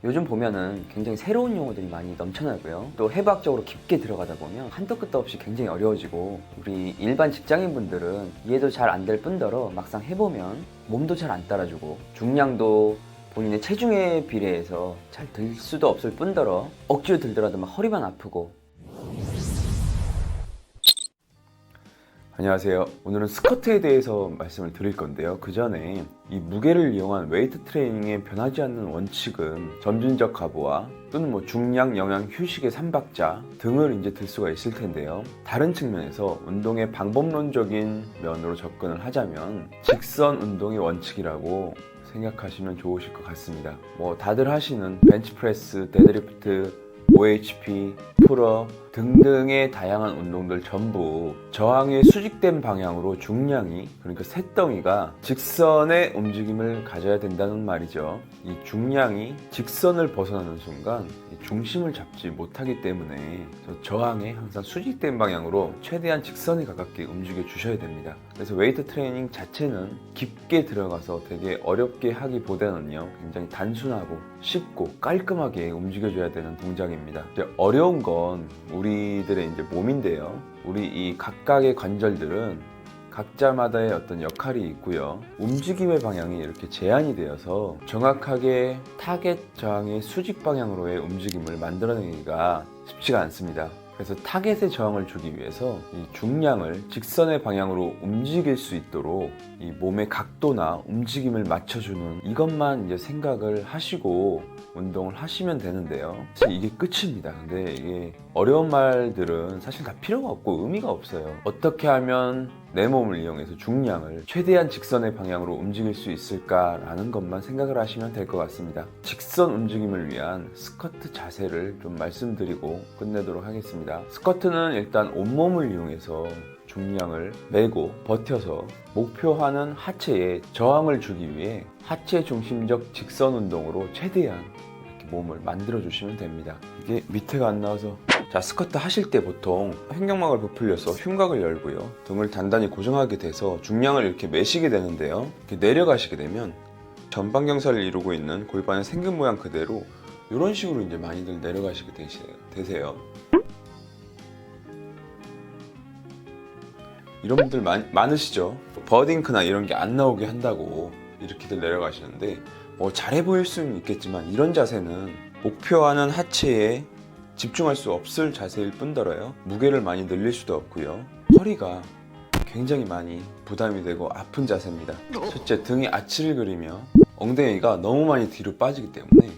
요즘 보면은 굉장히 새로운 용어들이 많이 넘쳐나고요. 또 해부학적으로 깊게 들어가다 보면 한도 끝도 없이 굉장히 어려워지고, 우리 일반 직장인분들은 이해도 잘 안 될 뿐더러 막상 해보면 몸도 잘 안 따라주고 중량도 본인의 체중에 비례해서 잘 들 수도 없을 뿐더러 억지로 들더라도 막 허리만 아프고. 안녕하세요. 오늘은 스쿼트에 대해서 말씀을 드릴 건데요. 그 전에 이 무게를 이용한 웨이트 트레이닝의 변하지 않는 원칙은 점진적 가부와 또는 중량, 영양, 휴식의 3박자 등을 이제 들 수가 있을 텐데요. 다른 측면에서 운동의 방법론적인 면으로 접근을 하자면 직선 운동의 원칙이라고 생각하시면 좋으실 것 같습니다. 다들 하시는 벤치프레스, 데드리프트, OHP, 풀업 등등의 다양한 운동들 전부 저항의 수직된 방향으로 중량이, 그러니까 쇳덩이가 직선의 움직임을 가져야 된다는 말이죠. 이 중량이 직선을 벗어나는 순간 중심을 잡지 못하기 때문에 저항에 항상 수직된 방향으로 최대한 직선에 가깝게 움직여 주셔야 됩니다. 그래서 웨이트 트레이닝 자체는 깊게 들어가서 되게 어렵게 하기보다는요, 굉장히 단순하고 쉽고 깔끔하게 움직여줘야 되는 동작입니다. 이제 어려운 건 우리들의 이제 몸인데요. 우리 이 각각의 관절들은 각자마다의 어떤 역할이 있고요. 움직임의 방향이 이렇게 제한이 되어서 정확하게 타겟 저항의 수직 방향으로의 움직임을 만들어내기가 쉽지가 않습니다. 그래서 타겟에 저항을 주기 위해서 이 중량을 직선의 방향으로 움직일 수 있도록 이 몸의 각도나 움직임을 맞춰주는 이것만 이제 생각을 하시고 운동을 하시면 되는데요. 사실 이게 끝입니다. 근데 이게 어려운 말들은 사실 다 필요가 없고 의미가 없어요. 어떻게 하면 내 몸을 이용해서 중량을 최대한 직선의 방향으로 움직일 수 있을까라는 것만 생각을 하시면 될 것 같습니다. 직선 움직임을 위한 스쿼트 자세를 좀 말씀드리고 끝내도록 하겠습니다. 스쿼트는 일단 온몸을 이용해서 중량을 메고 버텨서 목표하는 하체에 저항을 주기 위해 하체 중심적 직선 운동으로 최대한 이렇게 몸을 만들어 주시면 됩니다. 이게 밑에가 안 나와서, 자, 스쿼트 하실 때 보통 횡격막을 부풀려서 흉곽을 열고요, 등을 단단히 고정하게 돼서 중량을 이렇게 메시게 되는데요. 이렇게 내려가시게 되면 전방경사를 이루고 있는 골반의 생긴 모양 그대로 이런 식으로 이제 많이들 내려가시게 되세요. 이런 분들 많으시죠? 버딩크나 이런 게 안 나오게 한다고 이렇게들 내려가시는데, 잘해 보일 수는 있겠지만 이런 자세는 목표하는 하체에 집중할 수 없을 자세일 뿐더러요, 무게를 많이 늘릴 수도 없고요, 허리가 굉장히 많이 부담이 되고 아픈 자세입니다. 첫째, 등이 아치를 그리며 엉덩이가 너무 많이 뒤로 빠지기 때문에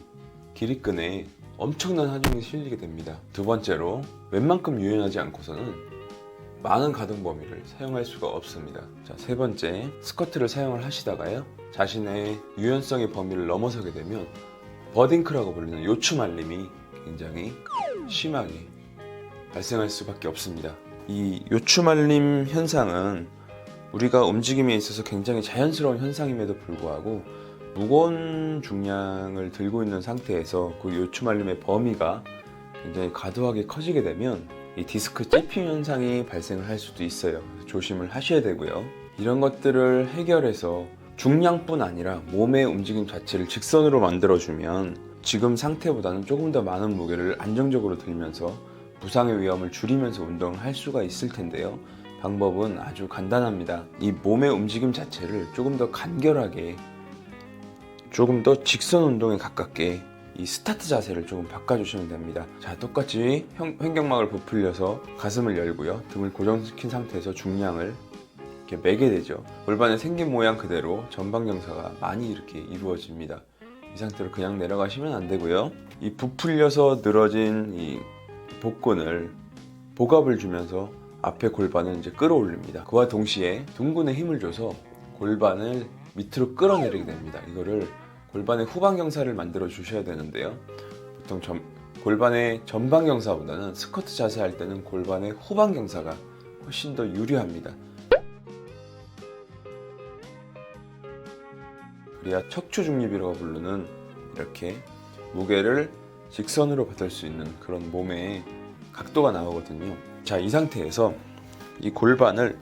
기립근에 엄청난 하중이 실리게 됩니다. 두 번째로, 웬만큼 유연하지 않고서는 많은 가동 범위를 사용할 수가 없습니다. 자, 세 번째, 스쿼트를 사용을 하시다가요, 자신의 유연성의 범위를 넘어서게 되면 버딩크라고 불리는 요추 말림이 굉장히 심하게 발생할 수밖에 없습니다. 이 요추 말림 현상은 우리가 움직임에 있어서 굉장히 자연스러운 현상임에도 불구하고 무거운 중량을 들고 있는 상태에서 그 요추 말림의 범위가 굉장히 과도하게 커지게 되면 이 디스크 찝힘 현상이 발생을 할 수도 있어요. 조심을 하셔야 되고요. 이런 것들을 해결해서 중량뿐 아니라 몸의 움직임 자체를 직선으로 만들어주면 지금 상태보다는 조금 더 많은 무게를 안정적으로 들면서 부상의 위험을 줄이면서 운동을 할 수가 있을 텐데요. 방법은 아주 간단합니다. 이 몸의 움직임 자체를 조금 더 간결하게, 조금 더 직선 운동에 가깝게 이 스타트 자세를 조금 바꿔주시면 됩니다. 자, 똑같이 횡격막을 부풀려서 가슴을 열고요, 등을 고정시킨 상태에서 중량을 이렇게 매게 되죠. 골반의 생긴 모양 그대로 전방경사가 많이 이렇게 이루어집니다. 이 상태로 그냥 내려가시면 안 되고요, 이 부풀려서 늘어진 이 복근을 복압을 주면서 앞에 골반을 이제 끌어올립니다. 그와 동시에 둥근에 힘을 줘서 골반을 밑으로 끌어내리게 됩니다. 이거를 골반의 후방경사를 만들어 주셔야 되는데요, 보통 골반의 전방경사보다는 스쿼트 자세 할 때는 골반의 후방경사가 훨씬 더 유리합니다. 그래야 척추중립이라고 부르는 이렇게 무게를 직선으로 받을 수 있는 그런 몸의 각도가 나오거든요. 자, 이 상태에서 이 골반을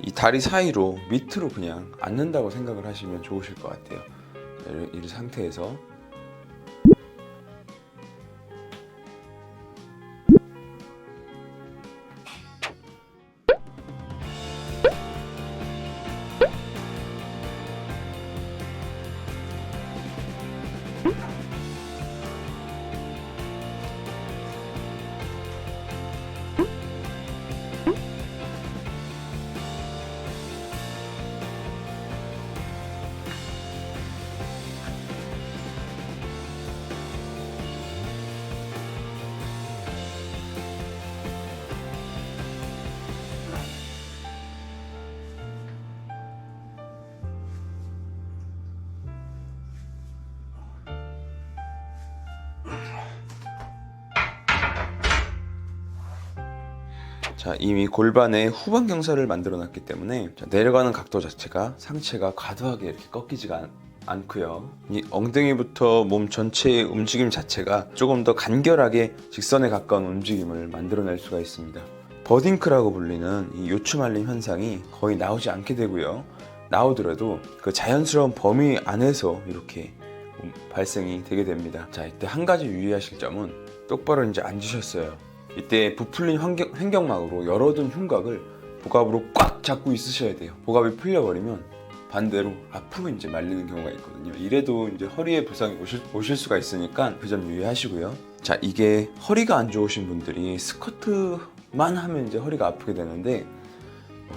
이 다리 사이로 밑으로 그냥 앉는다고 생각을 하시면 좋으실 것 같아요. 이 상태에서 자, 이미 골반에 후방 경사를 만들어 놨기 때문에 자, 내려가는 각도 자체가 상체가 과도하게 이렇게 꺾이지가 않고요. 이 엉덩이부터 몸 전체의 움직임 자체가 조금 더 간결하게 직선에 가까운 움직임을 만들어낼 수가 있습니다. 버딩크라고 불리는 이 요추말림 현상이 거의 나오지 않게 되고요. 나오더라도 그 자연스러운 범위 안에서 이렇게 발생이 되게 됩니다. 자, 이때 한 가지 유의하실 점은 똑바로 이제 앉으셨어요. 이때 부풀린 횡격막으로 열어둔 흉곽을 복압으로 꽉 잡고 있으셔야 돼요. 복압이 풀려버리면 반대로 앞으로 이제 말리는 경우가 있거든요. 이래도 이제 허리에 부상이 오실 수가 있으니까 그 점 유의하시고요. 자, 이게 허리가 안 좋으신 분들이 스쿼트만 하면 이제 허리가 아프게 되는데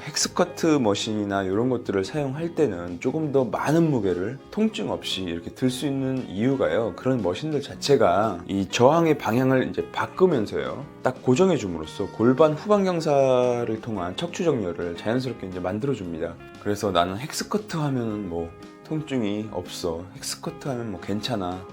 헥스커트 머신이나 이런 것들을 사용할 때는 조금 더 많은 무게를 통증 없이 이렇게 들 수 있는 이유가요. 그런 머신들 자체가 이 저항의 방향을 이제 바꾸면서요. 딱 고정해 줌으로써 골반 후방 경사를 통한 척추 정렬을 자연스럽게 이제 만들어 줍니다. 그래서 나는 헥스커트 하면은 뭐 통증이 없어. 헥스커트 하면 뭐 괜찮아.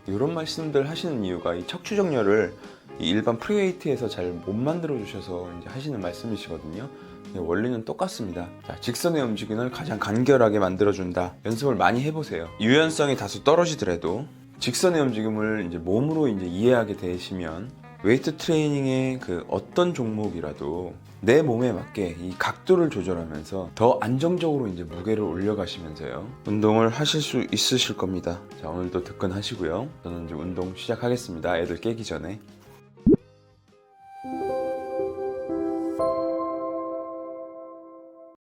이런 말씀들 하시는 이유가 이 척추 정렬을 이 일반 프리웨이트에서 잘 못 만들어 주셔서 이제 하시는 말씀이시거든요. 원리는 똑같습니다. 자, 직선의 움직임을 가장 간결하게 만들어준다. 연습을 많이 해보세요. 유연성이 다소 떨어지더라도 직선의 움직임을 이제 몸으로 이제 이해하게 되시면 웨이트 트레이닝의 그 어떤 종목이라도 내 몸에 맞게 이 각도를 조절하면서 더 안정적으로 이제 무게를 올려가시면서요. 운동을 하실 수 있으실 겁니다. 자, 오늘도 득근하시고요. 저는 이제 운동 시작하겠습니다. 애들 깨기 전에.